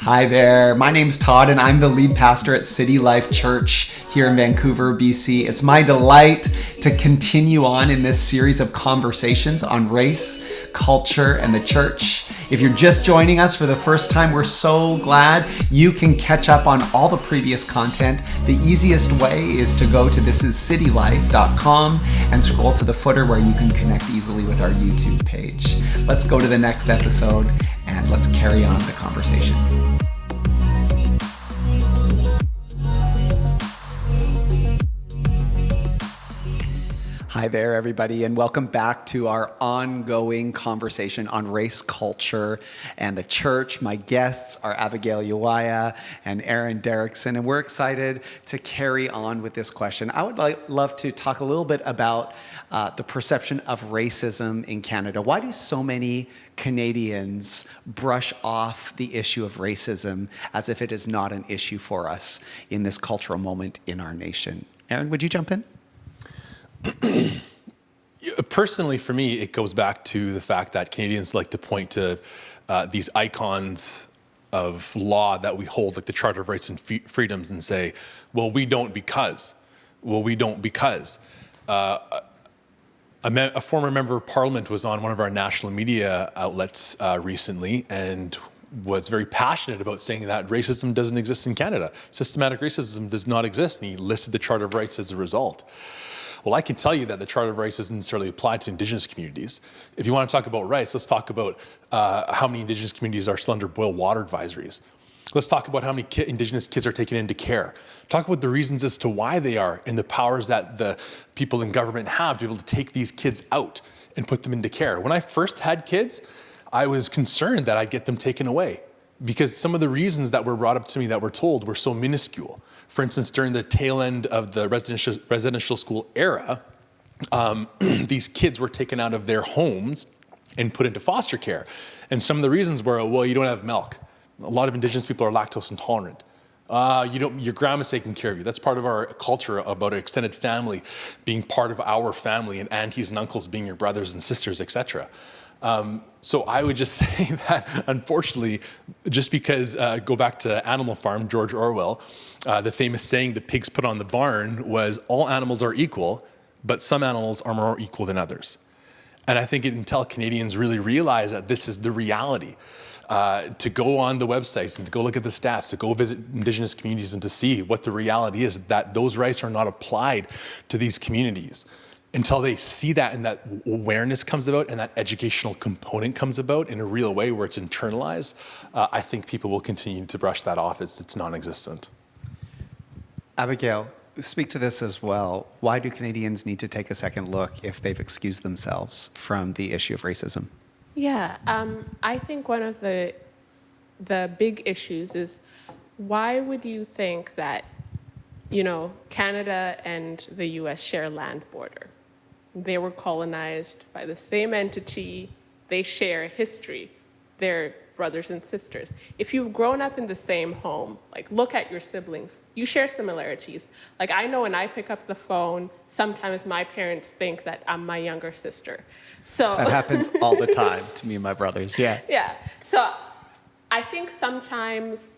Hi there. My name's Todd, and I'm the lead pastor at City Life Church here in Vancouver, BC. It's my delight to continue on in this series of conversations on race, culture, and the church. If you're just joining us for the first time, we're so glad you can catch up on all the previous content. The easiest way is to go to thisiscitylife.com and scroll to the footer where you can connect easily with our YouTube page. Let's go to the next episode and let's carry on the conversation. Hi there, everybody, and welcome back to our ongoing conversation on race, culture, and the church. My guests are Abigail Uwaya and Aaron Derrickson, and we're excited to carry on with this question. I would love to talk a little bit about the perception of racism in Canada. Why do so many Canadians brush off the issue of racism as if it is not an issue for us in this cultural moment in our nation? Aaron, would you jump in? Personally, for me, it goes back to the fact that Canadians like to point to these icons of law that we hold, like the Charter of Rights and Freedoms, and say, well, we don't because. Well, we don't because. A former member of Parliament was on one of our national media outlets recently and was very passionate about saying that racism doesn't exist in Canada. Systematic racism does not exist, and he listed the Charter of Rights as a result. Well, I can tell you that the Charter of Rights isn't necessarily applied to Indigenous communities. If you want to talk about rights, let's talk about how many Indigenous communities are still under boil water advisories. Let's talk about how many Indigenous kids are taken into care. Talk about the reasons as to why they are and the powers that the people in government have to be able to take these kids out and put them into care. When I first had kids, I was concerned that I'd get them taken away because some of the reasons that were brought up to me that were told were so minuscule. For instance, during the tail end of the residential school era, these kids were taken out of their homes and put into foster care. And some of the reasons were, well, you don't have milk. A lot of Indigenous people are lactose intolerant. Your grandma's taking care of you. That's part of our culture about an extended family being part of our family and aunties and uncles being your brothers and sisters, etc. So I would just say that, unfortunately, just because, go back to Animal Farm, George Orwell, the famous saying, the pigs put on the barn, was all animals are equal, but some animals are more equal than others. And I think until Canadians really realize that this is the reality, to go on the websites and to go look at the stats, to go visit Indigenous communities and to see what the reality is, that those rights are not applied to these communities. Until they see that and that awareness comes about and that educational component comes about in a real way where it's internalized, I think people will continue to brush that off as it's non-existent. Abigail, speak to this as well. Why do Canadians need to take a second look if they've excused themselves from the issue of racism? Yeah, I think one of the big issues is why would you think that, Canada and the US share a land border? They were colonized by the same entity. They share history. They're brothers and sisters. If you've grown up in the same home, look at your siblings. You share similarities. I know when I pick up the phone, sometimes my parents think that I'm my younger sister. So that happens all the time to me and my brothers. Yeah. Yeah. So I think sometimes,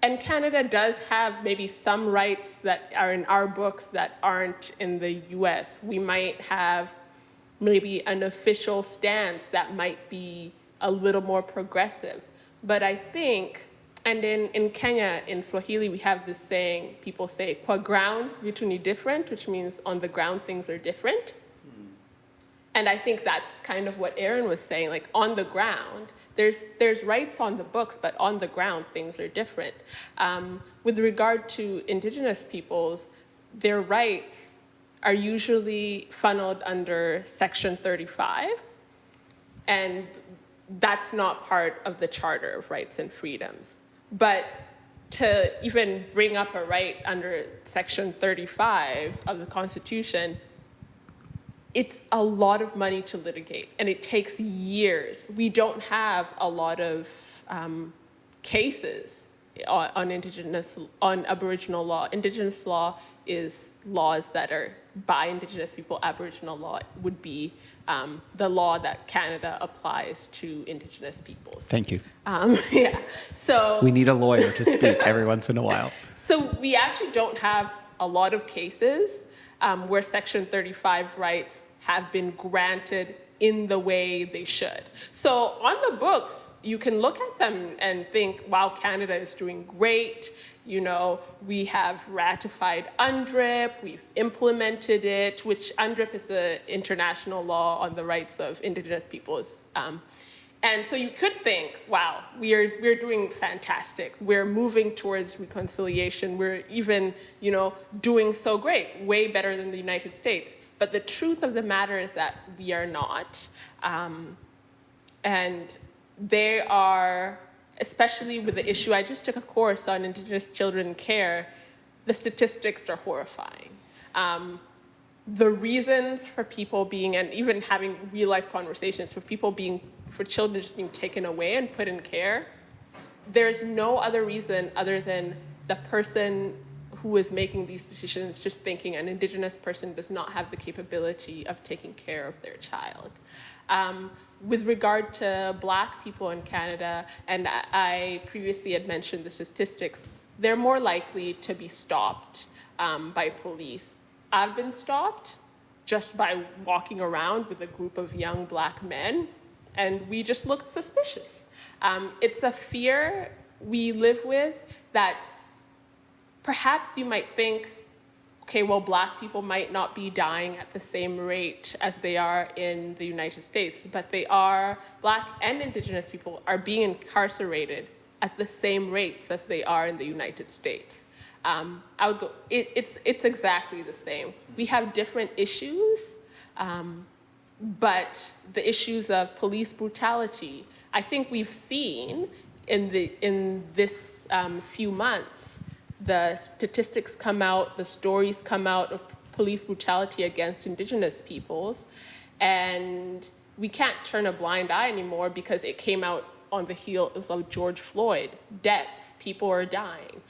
and Canada does have maybe some rights that are in our books that aren't in the US. We might have maybe an official stance that might be a little more progressive. But I think, and in Kenya, in Swahili, we have this saying, people say, kwa ground vitu ni different, which means on the ground things are different. And I think that's kind of what Aaron was saying, on the ground, there's rights on the books, but on the ground, things are different. With regard to Indigenous peoples, their rights are usually funneled under Section 35, and that's not part of the Charter of Rights and Freedoms. But to even bring up a right under Section 35 of the Constitution, it's a lot of money to litigate, and it takes years. We don't have a lot of cases on Aboriginal law. Indigenous law is laws that are by Indigenous people. Aboriginal law would be the law that Canada applies to Indigenous peoples. Thank you. Yeah. So We need a lawyer to speak every once in a while. So we actually don't have a lot of cases where Section 35 rights have been granted in the way they should. So on the books, you can look at them and think, wow, Canada is doing great. You know, we have ratified UNDRIP, we've implemented it, which UNDRIP is the international law on the rights of Indigenous peoples. And so you could think, wow, we're doing fantastic. We're moving towards reconciliation. We're even, you know, doing so great, way better than the United States. But the truth of the matter is that we are not. And they are, especially with the issue, I just took a course on Indigenous children care, the statistics are horrifying. The reasons for people being, and even having real life conversations, for children just being taken away and put in care, there's no other reason other than the person who is making these decisions just thinking an Indigenous person does not have the capability of taking care of their child. With regard to Black people in Canada, and I previously had mentioned the statistics, they're more likely to be stopped by police. I've been stopped just by walking around with a group of young Black men, and we just looked suspicious. It's a fear we live with that perhaps you might think, okay, well, Black people might not be dying at the same rate as they are in the United States, but they are, Black and Indigenous people are being incarcerated at the same rates as they are in the United States. I would go, it's exactly the same. We have different issues, but the issues of police brutality, I think we've seen in this few months, the statistics come out, the stories come out of police brutality against Indigenous peoples, and we can't turn a blind eye anymore because it came out on the heels of George Floyd. Deaths, people are dying.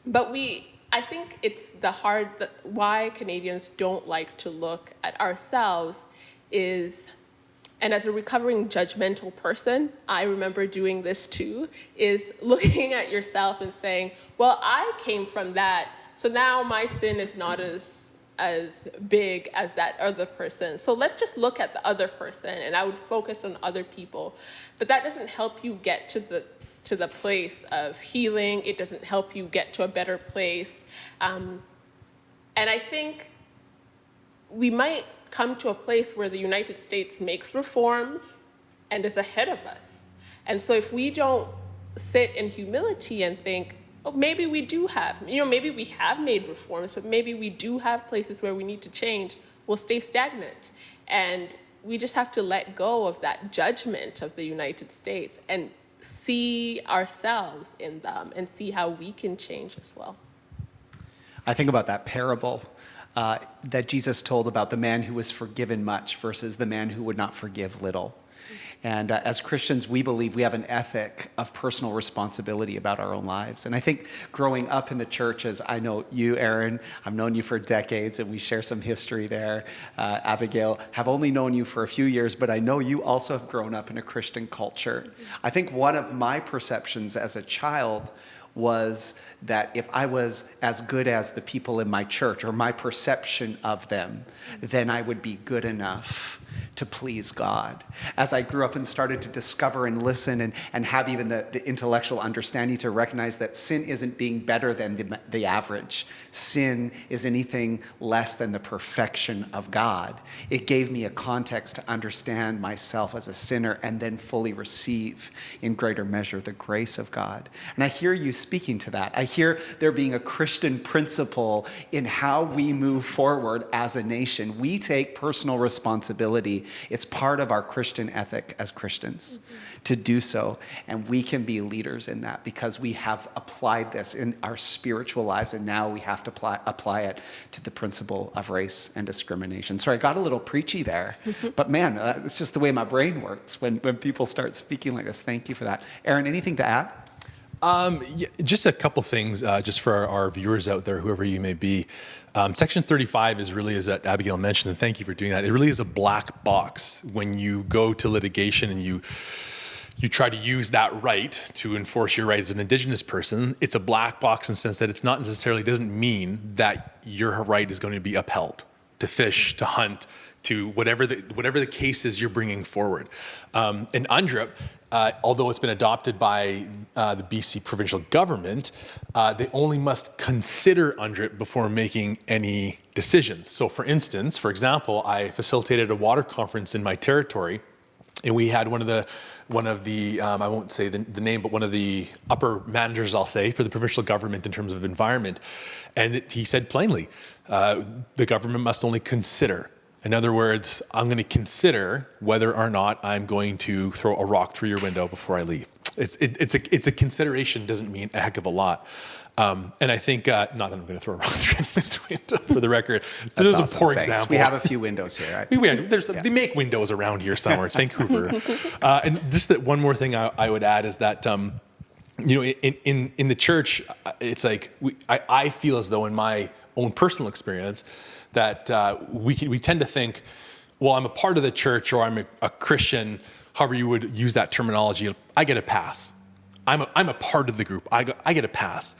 But I think it's why Canadians don't like to look at ourselves is, and as a recovering judgmental person, I remember doing this too, is looking at yourself and saying, well, I came from that, so now my sin is not as big as that other person. So let's just look at the other person, and I would focus on other people. But that doesn't help you get to the place of healing. It doesn't help you get to a better place. And I think we might come to a place where the United States makes reforms and is ahead of us. And so if we don't sit in humility and think, oh, maybe we do have, maybe we have made reforms, but maybe we do have places where we need to change, we'll stay stagnant. And we just have to let go of that judgment of the United States and see ourselves in them and see how we can change as well. I think about that parable that Jesus told about the man who was forgiven much versus the man who would not forgive little. And as Christians, we believe we have an ethic of personal responsibility about our own lives. And I think growing up in the church, as I know you, Aaron, I've known you for decades, and we share some history there. Abigail, have only known you for a few years, but I know you also have grown up in a Christian culture. I think one of my perceptions as a child was that if I was as good as the people in my church, or my perception of them, then I would be good enough to please God. As I grew up and started to discover and listen and have even the intellectual understanding to recognize that sin isn't being better than the average. Sin is anything less than the perfection of God. It gave me a context to understand myself as a sinner and then fully receive in greater measure the grace of God. And I hear you speaking to that. I hear there being a Christian principle in how we move forward as a nation. We take personal responsibility. It's part of our Christian ethic as Christians to do so. And we can be leaders in that because we have applied this in our spiritual lives, and now we have to apply it to the principle of race and discrimination. Sorry, I got a little preachy there, but man, it's just the way my brain works when people start speaking like this. Thank you for that. Aaron, anything to add? Yeah, just a couple things, just for our viewers out there, whoever you may be. Section 35 is really, as Abigail mentioned, and thank you for doing that, it really is a black box when you go to litigation and you try to use that right to enforce your right as an Indigenous person. It's a black box in the sense that it's not necessarily, doesn't mean that your right is going to be upheld to fish, to hunt, to whatever the case is you're bringing forward. In UNDRIP, although it's been adopted by the BC provincial government, they only must consider UNDRIP before making any decisions. So for instance, for example, I facilitated a water conference in my territory, and we had one of the I won't say the name, but one of the upper managers, I'll say, for the provincial government in terms of environment. And he said plainly, the government must only consider. In other words, I'm going to consider whether or not I'm going to throw a rock through your window before I leave. It's a consideration, doesn't mean a heck of a lot. And I think, not that I'm going to throw a rock through this window, for the record. So there's awesome. a poor Thanks. example. We have a few windows here. They make windows around here somewhere. It's Vancouver. And just that one more thing I would add is that, in the church, it's like I feel as though in my own personal experience that we tend to think, well, I'm a part of the church or I'm a Christian, however you would use that terminology, I get a pass. I'm a part of the group. I get a pass.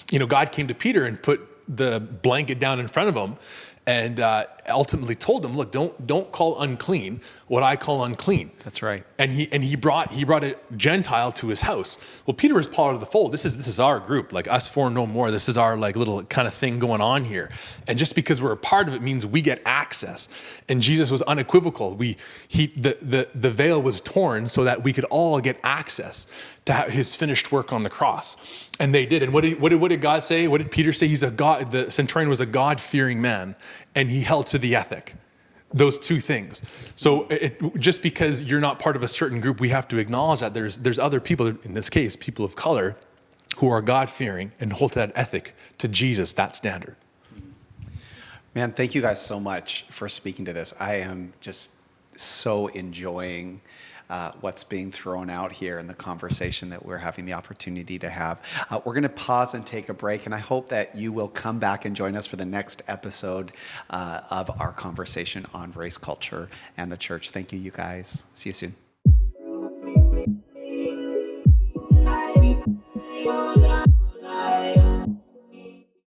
God came to Peter and put the blanket down in front of him and ultimately told him, look, don't call unclean what I call unclean. That's right. And he brought a Gentile to his house. Well, Peter was part of the fold. This is our group, like us four no more. This is our like little kind of thing going on here. And just because we're a part of it means we get access. And Jesus was unequivocal. The veil was torn so that we could all get access to his finished work on the cross. And they did. And what did God say? What did Peter say? The centurion was a God-fearing man, and he held to the ethic. Those two things. So just because you're not part of a certain group, we have to acknowledge that there's other people, in this case, people of color, who are God-fearing and hold to that ethic, to Jesus, that standard. Man, thank you guys so much for speaking to this. I am just so enjoying what's being thrown out here in the conversation that we're having the opportunity to have. We're going to pause and take a break, and I hope that you will come back and join us for the next episode of our conversation on race culture and the church. Thank you, you guys. See you soon.